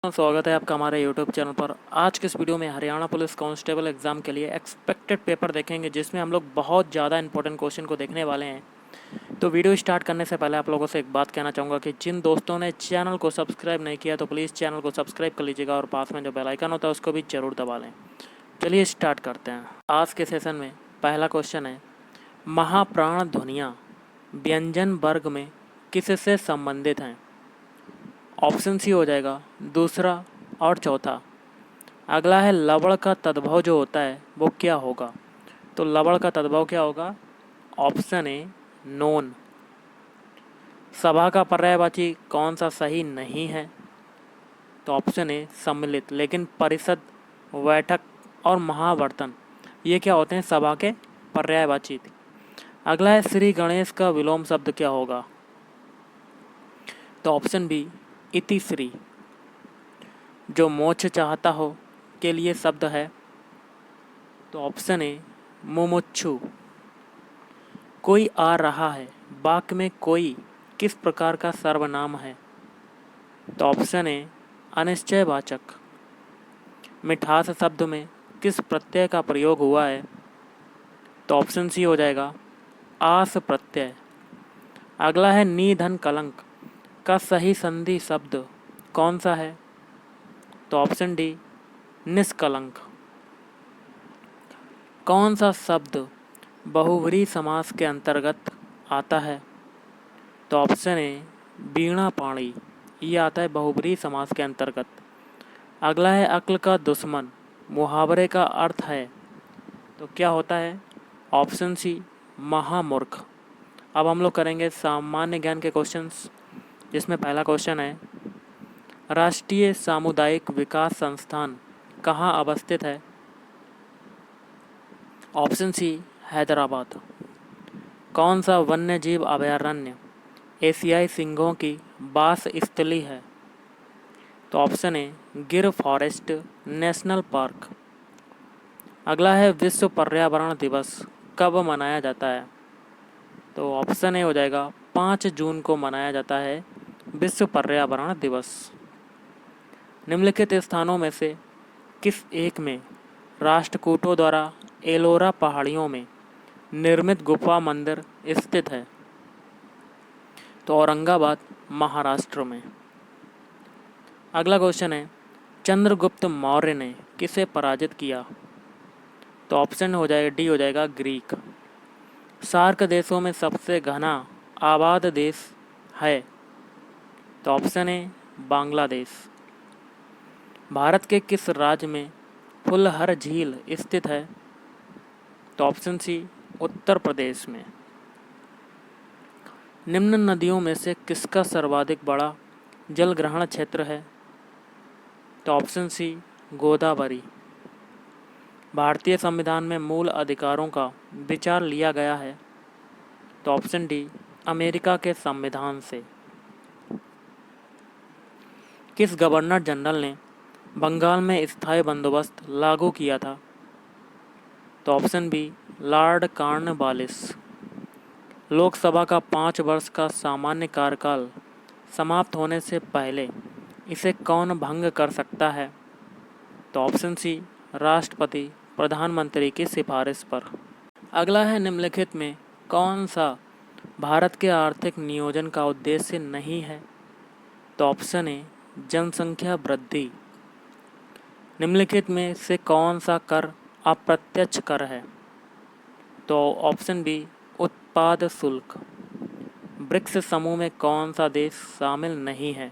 स्वागत है आपका हमारे YouTube चैनल पर। आज के इस वीडियो में हरियाणा पुलिस कांस्टेबल एग्ज़ाम के लिए एक्सपेक्टेड पेपर देखेंगे, जिसमें हम लोग बहुत ज़्यादा इंपॉर्टेंट क्वेश्चन को देखने वाले हैं। तो वीडियो स्टार्ट करने से पहले आप लोगों से एक बात कहना चाहूँगा कि जिन दोस्तों ने चैनल को सब्सक्राइब नहीं किया तो प्लीज़ चैनल को सब्सक्राइब कर लीजिएगा और पास में जो बेल आइकन होता है उसको भी ज़रूर दबा लें। चलिए स्टार्ट करते हैं। आज के सेशन में पहला क्वेश्चन है, महाप्राण ध्वनियाँ व्यंजन वर्ग में किससे संबंधित हैं? ऑप्शन सी हो जाएगा दूसरा और चौथा। अगला है लवण का तद्भव जो होता है वो क्या होगा? तो लवण का तद्भव क्या होगा? Option A known. सभा का पर्यायवाची कौन सा सही नहीं है? तो ऑप्शन ए सम्मिलित। लेकिन परिषद, बैठक और महावर्तन ये क्या होते हैं? सभा के पर्यायवाची। अगला है श्री गणेश का विलोम शब्द क्या होगा? तो ऑप्शन बी इति श्री। जो मोक्ष चाहता हो के लिए शब्द है, तो ऑप्शन ए मुमुक्षु। कोई आ रहा है वाक्य में कोई किस प्रकार का सर्वनाम है? तो ऑप्शन ए अनिश्चयवाचक। मिठास शब्द में किस प्रत्यय का प्रयोग हुआ है? तो ऑप्शन सी हो जाएगा आस प्रत्यय। अगला है निधन कलंक का सही संधि शब्द कौन सा है? तो ऑप्शन डी निष्कलंक। कौन सा शब्द बहुव्रीहि समास के अंतर्गत आता है? तो ऑप्शन ए वीणा पाणी, ये आता है बहुव्रीहि समास के अंतर्गत। अगला है अक्ल का दुश्मन मुहावरे का अर्थ है, तो क्या होता है? ऑप्शन सी महामूर्ख। अब हम लोग करेंगे सामान्य ज्ञान के क्वेश्चंस, जिसमें पहला क्वेश्चन है, राष्ट्रीय सामुदायिक विकास संस्थान कहाँ अवस्थित है? Option C Hyderabad. कौन सा वन्य जीव अभयारण्य एशियाई सिंहों की वास स्थली है? तो ऑप्शन ए गिर फॉरेस्ट नेशनल पार्क। अगला है विश्व पर्यावरण दिवस कब मनाया जाता है? तो ऑप्शन ए हो जाएगा 5 जून को मनाया जाता है विश्व पर्यावरण दिवस। निम्नलिखित स्थानों में से किस एक में राष्ट्रकूटों द्वारा एलोरा पहाड़ियों में निर्मित गुफा मंदिर स्थित है? तो औरंगाबाद महाराष्ट्र में। अगला क्वेश्चन है, चंद्रगुप्त मौर्य ने किसे पराजित किया? तो ऑप्शन हो जाएगा डी हो जाएगा ग्रीक। सार्क देशों में सबसे घना आबाद देश है? तो ऑप्शन ए बांग्लादेश। भारत के किस राज्य में फुलहर झील स्थित है? तो ऑप्शन सी उत्तर प्रदेश में। निम्न नदियों में से किसका सर्वाधिक बड़ा जल ग्रहण क्षेत्र है? तो ऑप्शन सी गोदावरी। भारतीय संविधान में मूल अधिकारों का विचार लिया गया है? तो ऑप्शन डी अमेरिका के संविधान से। किस गवर्नर जनरल ने बंगाल में स्थायी बंदोबस्त लागू किया था? तो option B lord Cornwallis. Lok Sabha का 5 वर्ष का सामान्य कार्यकाल समाप्त होने से पहले इसे कौन भंग कर सकता है? तो ऑप्शन सी राष्ट्रपति प्रधानमंत्री की सिफारिश पर। अगला है, निम्नलिखित में कौन सा भारत के आर्थिक नियोजन का उद्देश्य नहीं है? तो ऑप्शन ए जनसंख्या वृद्धि। निम्नलिखित में से कौन सा कर अप्रत्यक्ष कर है? तो ऑप्शन बी उत्पाद शुल्क। ब्रिक्स समूह में कौन सा देश शामिल नहीं है?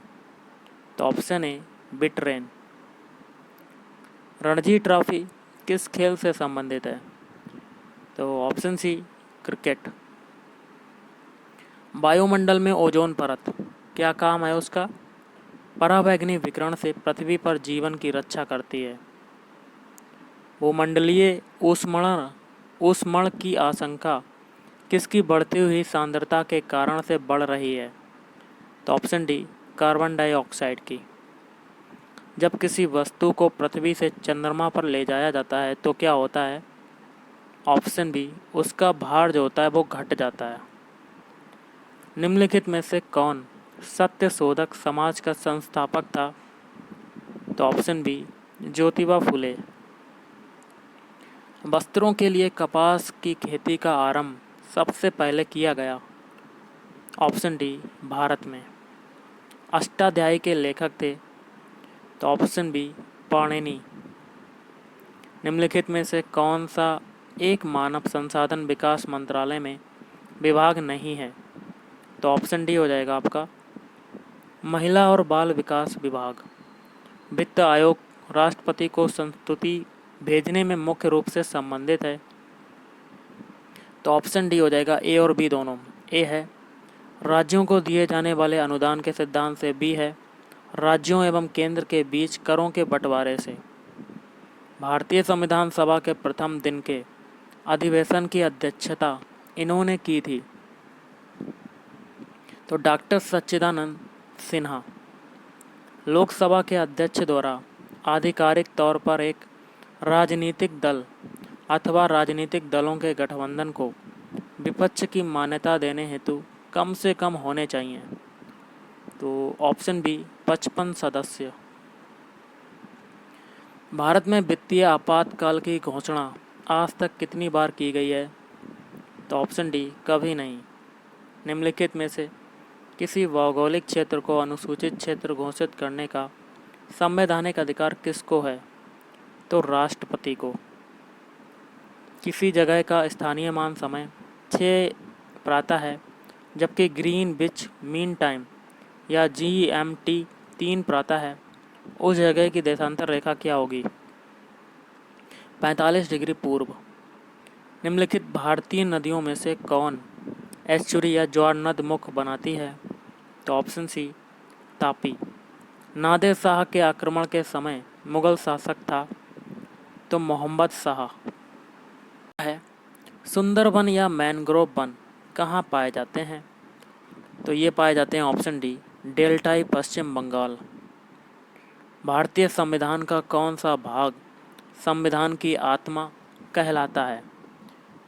तो option A Britain. Ranji trophy किस खेल से संबंधित है? तो ऑप्शन सी क्रिकेट। वायुमंडल में ओजोन परत क्या काम है उसका? पराबैंगनी विकिरण से पृथ्वी पर जीवन की रक्षा करती है। भूमंडलीय ऊष्मण की आशंका किसकी बढ़ती हुई सांद्रता के कारण से बढ़ रही है? तो ऑप्शन डी कार्बन डाइऑक्साइड की। जब किसी वस्तु को पृथ्वी से चंद्रमा पर ले जाया जाता है तो क्या होता है? ऑप्शन बी उसका भार जो होता है वो घट जाता है। निम्नलिखित में से कौन सत्यशोधक समाज का संस्थापक था? तो ऑप्शन बी ज्योतिबा फुले। वस्त्रों के लिए कपास की खेती का आरंभ सबसे पहले किया गया। ऑप्शन डी भारत में। अष्टाध्यायी के लेखक थे। तो ऑप्शन बी पाणिनि। निम्नलिखित में से कौन सा एक मानव संसाधन विकास मंत्रालय में विभाग नहीं है? तो ऑप्शन डी हो जाएगा आपका महिला और बाल विकास विभाग। वित्त आयोग राष्ट्रपति को संस्तुति भेजने में मुख्य रूप से संबंधित है। तो ऑप्शन डी हो जाएगा ए और बी दोनों। ए है राज्यों को दिए जाने वाले अनुदान के सिद्धांत से। बी है राज्यों एवं केंद्र के बीच करों के बंटवारे से। भारतीय संविधान सभा के प्रथम दिन के अधिवेशन की अध्यक्षता इन्होंने की थी। तो डॉक्टर सच्चिदानंद सिन्हा। लोकसभा के अध्यक्ष द्वारा आधिकारिक तौर पर एक राजनीतिक दल अथवा राजनीतिक दलों के गठबंधन को विपक्ष की मान्यता देने हेतु कम से कम होने चाहिए। तो ऑप्शन बी 55 सदस्य। भारत में वित्तीय आपातकाल की घोषणा आज तक कितनी बार की गई है? तो ऑप्शन डी कभी नहीं। निम्नलिखित में से किसी भौगोलिक क्षेत्र को अनुसूचित क्षेत्र घोषित करने का संवैधानिक अधिकार किसको है? तो राष्ट्रपति को। किसी जगह का स्थानीय मान समय 6 प्रातः है, जबकि ग्रीनविच मीन टाइम या GMT 3 प्रातः है, उस जगह की देशांतर रेखा क्या होगी? 45 डिग्री पूर्व। निम्नलिखित भारतीय नदियों में से कौन एस्चुरी या ज्वार नद मुख बनाती है? तो ऑप्शन सी तापी। नादिर शाह के आक्रमण के समय मुगल शासक था। तो मोहम्मद शाह है। सुंदरबन या मैनग्रोव वन कहाँ पाए जाते हैं? तो ये पाए जाते हैं ऑप्शन डी डेल्टाई पश्चिम बंगाल। भारतीय संविधान का कौन सा भाग संविधान की आत्मा कहलाता है?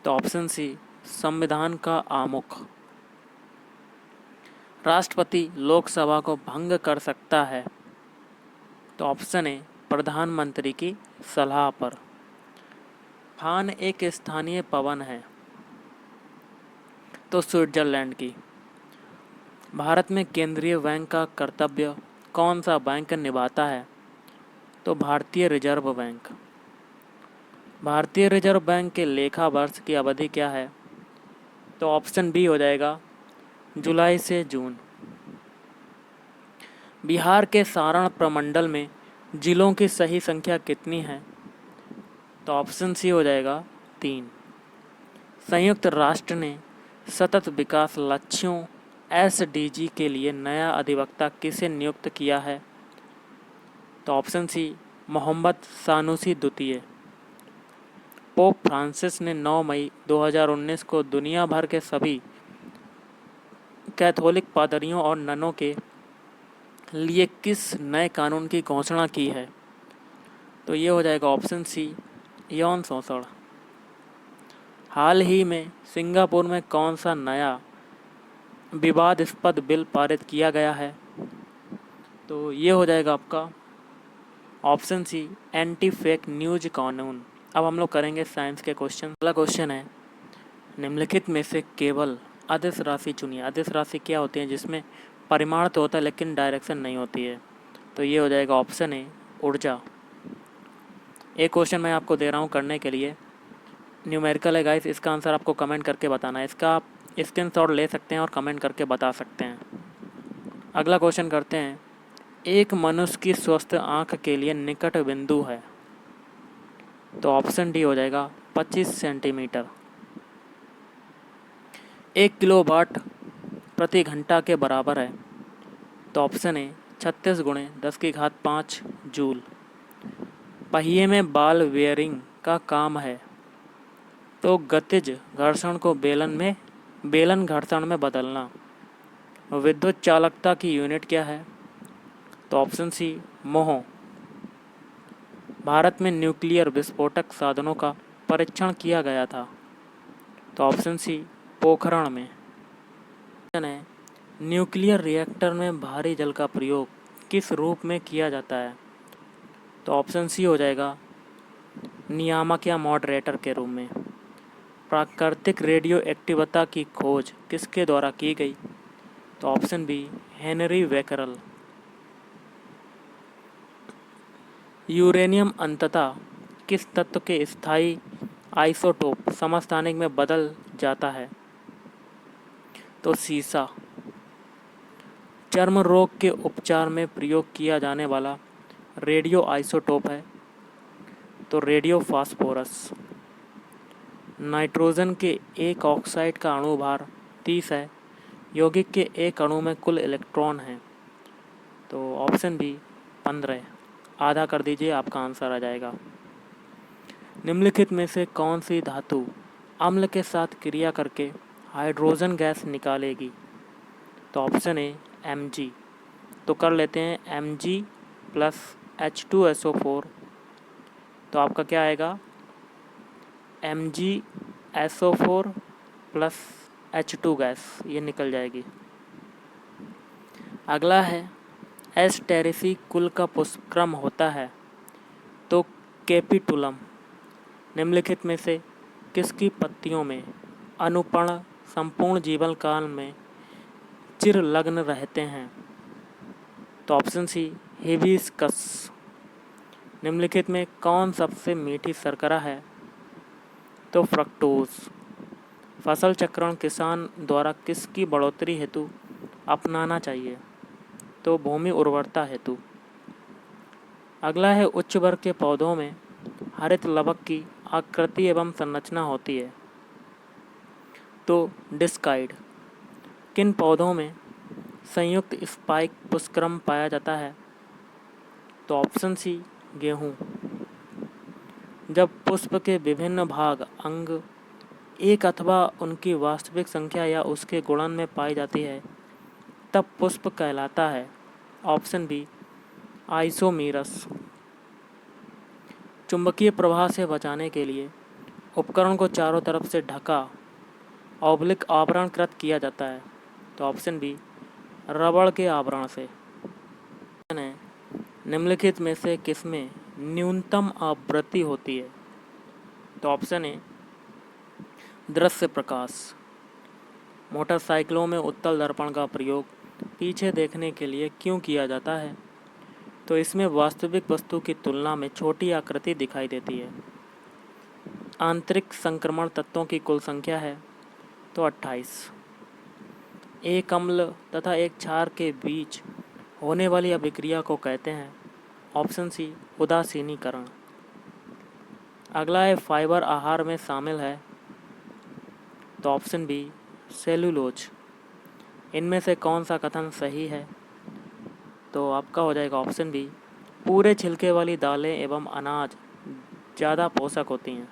तो ऑप्शन सी संविधान का आमुख। राष्ट्रपति लोकसभा को भंग कर सकता है। तो ऑप्शन ए प्रधानमंत्री की सलाह पर। फान एक स्थानीय पवन है। तो स्विट्जरलैंड की। भारत में केंद्रीय बैंक का कर्तव्य कौन सा बैंक निभाता है? तो भारतीय रिजर्व बैंक। भारतीय रिजर्व बैंक के लेखा वर्ष की अवधि क्या है? तो ऑप्शन बी हो जाएगा जुलाई से जून। बिहार के सारण प्रमंडल में जिलों की सही संख्या कितनी है? तो ऑप्शन सी हो जाएगा 3। संयुक्त राष्ट्र ने सतत विकास लक्ष्यों SDG के लिए नया अधिवक्ता किसे नियुक्त किया है? तो ऑप्शन सी मोहम्मद सानुसी द्वितीय। पोप फ्रांसिस ने 9 मई 2019 को दुनिया भर के सभी कैथोलिक पादरियों और ननों के लिए किस नए कानून की घोषणा की है? तो ये हो जाएगा ऑप्शन सी यौन शोषण। हाल ही में सिंगापुर में कौन सा नया विवादास्पद बिल पारित किया गया है? तो ये हो जाएगा आपका option C anti fake news कानून। अब हम लोग करेंगे साइंस के क्वेश्चन। अगला क्वेश्चन है निम्नलिखित में से केवल अदिश राशि चुनिए। अदिश राशि क्या होती है? जिसमें परिमाण तो होता है लेकिन डायरेक्शन नहीं होती है। तो ये हो जाएगा ऑप्शन ए ऊर्जा। एक क्वेश्चन मैं आपको दे रहा हूँ करने के लिए, न्यूमेरिकल है गाइस। इसका आंसर आपको कमेंट करके बताना है। इसका आप स्क्रीनशॉट ले सकते हैं और कमेंट करके बता सकते हैं। अगला क्वेश्चन करते हैं, एक मनुष्य की स्वस्थ आँख के लिए निकट बिंदु है। तो ऑप्शन डी हो जाएगा 25 सेंटीमीटर। 1 किलोवाट प्रति घंटा के बराबर है। तो ऑप्शन ए 36 गुणे 10⁵ जूल। पहिए में बॉल बेयरिंग का काम है। तो गतिज घर्षण को बेलन घर्षण में बदलना। विद्युत चालकता की यूनिट क्या है? तो ऑप्शन सी मोह। भारत में न्यूक्लियर विस्फोटक साधनों का परीक्षण किया गया था। तो ऑप्शन सी पोखरण में। न्यूक्लियर रिएक्टर में भारी जल का प्रयोग किस रूप में किया जाता है? तो ऑप्शन सी हो जाएगा नियामक या मॉडरेटर के रूप में। प्राकृतिक रेडियो एक्टिवता की खोज किसके द्वारा की गई? तो option B Henri Becquerel. Uranium अंततः किस तत्व के स्थायी आइसोटोप समस्थानिक में बदल जाता है? तो सीसा। चर्म रोग के उपचार में प्रयोग किया जाने वाला रेडियो आइसोटोप है? तो रेडियो फास्फोरस। नाइट्रोजन के एक ऑक्साइड का अणु भार 30 है, यौगिक के एक अणु में कुल इलेक्ट्रॉन हैं? तो ऑप्शन बी 15। आधा कर दीजिए, आपका आंसर आ जाएगा। निम्नलिखित में से कौन सी धातु अम्ल के साथ क्रिया करके हाइड्रोजन गैस निकालेगी? तो ऑप्शन ए Mg। तो कर लेते हैं Mg प्लस H2SO4। तो आपका क्या आएगा? MgSO4 प्लस H2 गैस, ये निकल जाएगी। अगला है एस्टेरेसी कुल का पुष्पक्रम होता है? तो कैपिटुलम। निम्नलिखित में से किसकी पत्तियों में अनुपर्ण संपूर्ण जीवन काल में चिरलग्न रहते हैं? तो ऑप्शन सी हिबिस्कस। निम्नलिखित में कौन सबसे मीठी शर्करा है? तो फ्रक्टोज। फसल चक्रण किसान द्वारा किसकी बढ़ोतरी हेतु अपनाना चाहिए? तो भूमि उर्वरता हेतु। अगला है उच्च वर्ग के पौधों में हरित लवक की आकृति एवं संरचना होती है? तो डिस्काइड। किन पौधों में संयुक्त स्पाइक पुष्पक्रम पाया जाता है? तो ऑप्शन सी गेहूँ। जब पुष्प के विभिन्न भाग अंग एक अथवा उनकी वास्तविक संख्या या उसके गुणन में पाई जाती है तब पुष्प कहलाता है? Option B isomerous. चुंबकीय प्रवाह से बचाने के लिए उपकरण को चारों तरफ से ढका ऑब्लिक आवरणकृत किया जाता है? तो ऑप्शन बी रबड़ के आवरण से। निम्नलिखित में से किसमें न्यूनतम आवृत्ति होती है? तो ऑप्शन ए दृश्य प्रकाश। मोटरसाइकिलों में उत्तल दर्पण का प्रयोग पीछे देखने के लिए क्यों किया जाता है? तो इसमें वास्तविक वस्तु की तुलना में छोटी आकृति दिखाई देती है। आंतरिक संक्रमण तत्वों की कुल संख्या है? तो 28। एक अम्ल तथा एक क्षार के बीच होने वाली अभिक्रिया को कहते हैं? ऑप्शन सी उदासीनीकरण। अगला है फाइबर आहार में शामिल है? तो ऑप्शन बी सेलुलोज। इनमें से कौन सा कथन सही है? तो आपका हो जाएगा ऑप्शन बी पूरे छिलके वाली दालें एवं अनाज ज़्यादा पोषक होती हैं।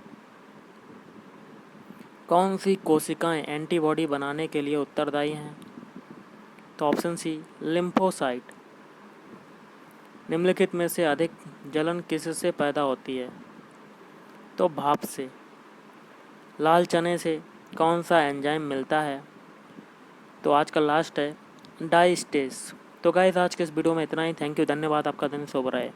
कौन सी कोशिकाएं एंटीबॉडी बनाने के लिए उत्तरदायी हैं? तो ऑप्शन सी लिम्फोसाइट। निम्नलिखित में से अधिक जलन किससे पैदा होती है? तो भाप से। लाल चने से कौन सा एंजाइम मिलता है? तो आज का लास्ट है डाइस्टेस। तो गाइस आज के इस वीडियो में इतना ही। थैंक यू, धन्यवाद। आपका दिन शुभ रहे।